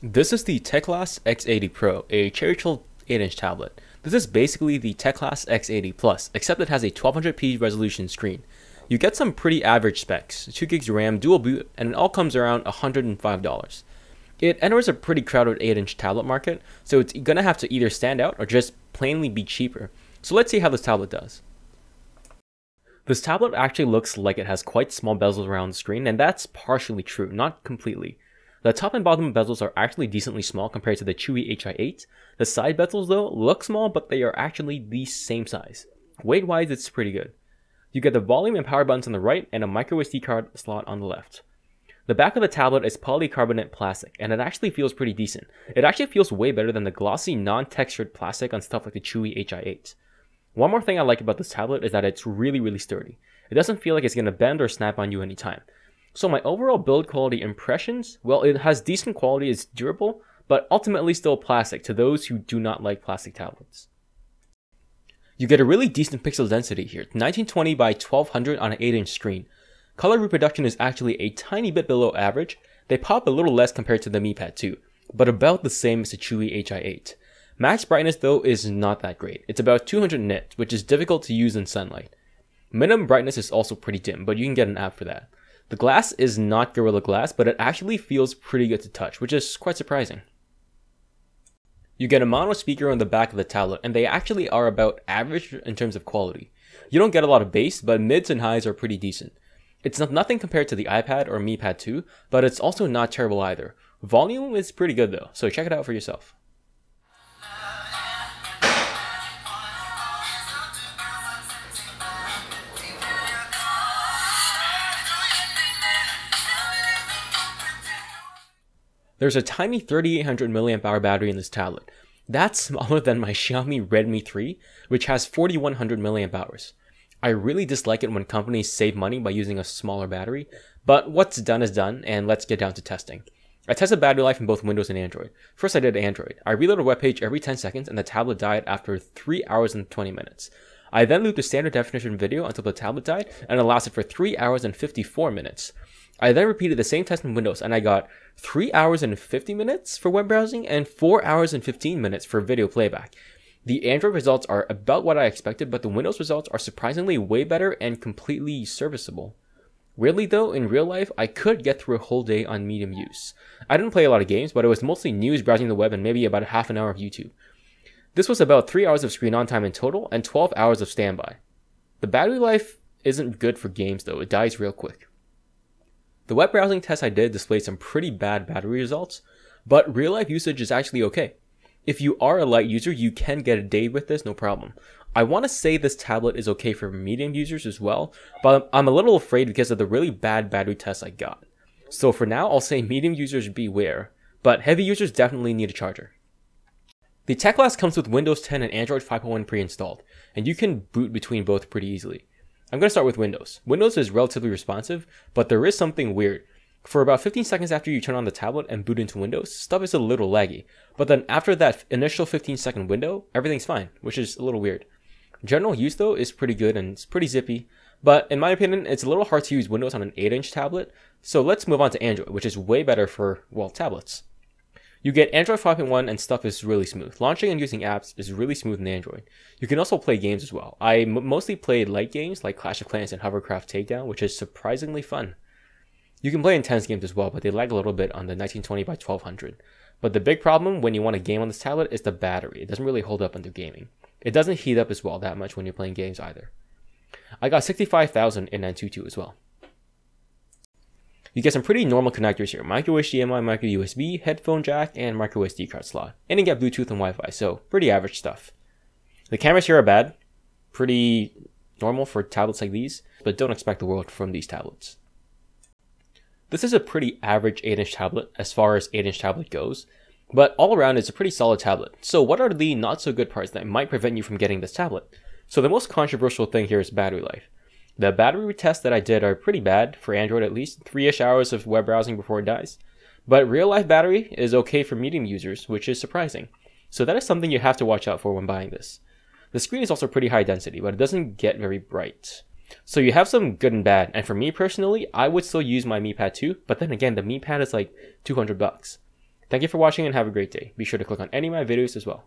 This is the Teclast X80 Pro, a cherry-chilled 8-inch tablet. This is basically the Teclast X80 Plus, except it has a 1200p resolution screen. You get some pretty average specs, 2 gigs RAM, dual boot, and it all comes around $105. It enters a pretty crowded 8-inch tablet market, so it's gonna have to either stand out or just plainly be cheaper. So let's see how this tablet does. This tablet actually looks like it has quite small bezels around the screen, and that's partially true, not completely. The top and bottom bezels are actually decently small compared to the chewy Hi8. The side bezels though look small, but they are actually the same size. Weight-wise, it's pretty good. You get the volume and power buttons on the right and a microSD card slot on the left. The back of the tablet is polycarbonate plastic, and it actually feels pretty decent. It actually feels way better than the glossy, non-textured plastic on stuff like the chewy Hi8. One more thing I like about this tablet is that it's really sturdy. It doesn't feel like it's going to bend or snap on you anytime. So my overall build quality impressions, well, it has decent quality, it's durable, but ultimately still plastic to those who do not like plastic tablets. You get a really decent pixel density here, 1920 by 1200 on an 8-inch screen. Color reproduction is actually a tiny bit below average. They pop a little less compared to the Mi Pad 2, but about the same as the chewy Hi8. Max brightness though is not that great. It's about 200 nits, which is difficult to use in sunlight. Minimum brightness is also pretty dim, but you can get an app for that. The glass is not Gorilla Glass, but it actually feels pretty good to touch, which is quite surprising. You get a mono speaker on the back of the tablet, and they actually are about average in terms of quality. You don't get a lot of bass, but mids and highs are pretty decent. It's nothing compared to the iPad or Mi Pad 2, but it's also not terrible either. Volume is pretty good though, so check it out for yourself. There's a tiny 3800 mAh battery in this tablet. That's smaller than my Xiaomi Redmi 3, which has 4100 mAh. I really dislike it when companies save money by using a smaller battery, but what's done is done, and let's get down to testing. I tested battery life in both Windows and Android. First I did Android. I reloaded a web page every 10 seconds and the tablet died after 3 hours and 20 minutes. I then looped a standard definition video until the tablet died, and it lasted for 3 hours and 54 minutes. I then repeated the same test in Windows, and I got 3 hours and 50 minutes for web browsing and 4 hours and 15 minutes for video playback. The Android results are about what I expected, but the Windows results are surprisingly way better and completely serviceable. Weirdly though, in real life, I could get through a whole day on medium use. I didn't play a lot of games, but it was mostly news, browsing the web, and maybe about half an hour of YouTube. This was about 3 hours of screen on time in total and 12 hours of standby. The battery life isn't good for games though, it dies real quick. The web browsing test I did displayed some pretty bad battery results, but real life usage is actually okay. If you are a light user, you can get a day with this, no problem. I want to say this tablet is okay for medium users as well, but I'm a little afraid because of the really bad battery tests I got. So for now, I'll say medium users beware, but heavy users definitely need a charger. The Teclast comes with Windows 10 and Android 5.1 pre-installed, and you can boot between both pretty easily. I'm going to start with Windows. Windows is relatively responsive, but there is something weird. For about 15 seconds after you turn on the tablet and boot into Windows, stuff is a little laggy. But then after that initial 15-second window, everything's fine, which is a little weird. General use though is pretty good and it's pretty zippy, but in my opinion, it's a little hard to use Windows on an 8-inch tablet, so let's move on to Android, which is way better for, well, tablets. You get Android 5.1 and stuff is really smooth. Launching and using apps is really smooth in Android. You can also play games as well. I mostly played light games like Clash of Clans and Hovercraft Takedown, which is surprisingly fun. You can play intense games as well, but they lag a little bit on the 1920 by 1200. But the big problem when you want to game on this tablet is the battery. It doesn't really hold up under gaming. It doesn't heat up as well that much when you're playing games either. I got 65,000 in Antutu as well. You get some pretty normal connectors here. Micro HDMI, micro USB, headphone jack, and micro SD card slot. And you get Bluetooth and Wi-Fi, so pretty average stuff. The cameras here are bad. Pretty normal for tablets like these, but don't expect the world from these tablets. This is a pretty average 8-inch tablet as far as 8-inch tablet goes, but all around it's a pretty solid tablet. So what are the not so good parts that might prevent you from getting this tablet? So the most controversial thing here is battery life. The battery tests that I did are pretty bad, for Android at least, 3-ish hours of web browsing before it dies. But real life battery is okay for medium users, which is surprising. So that is something you have to watch out for when buying this. The screen is also pretty high density, but it doesn't get very bright. So you have some good and bad, and for me personally, I would still use my Mi Pad 2, but then again, the Mi Pad is like $200. Thank you for watching and have a great day. Be sure to click on any of my videos as well.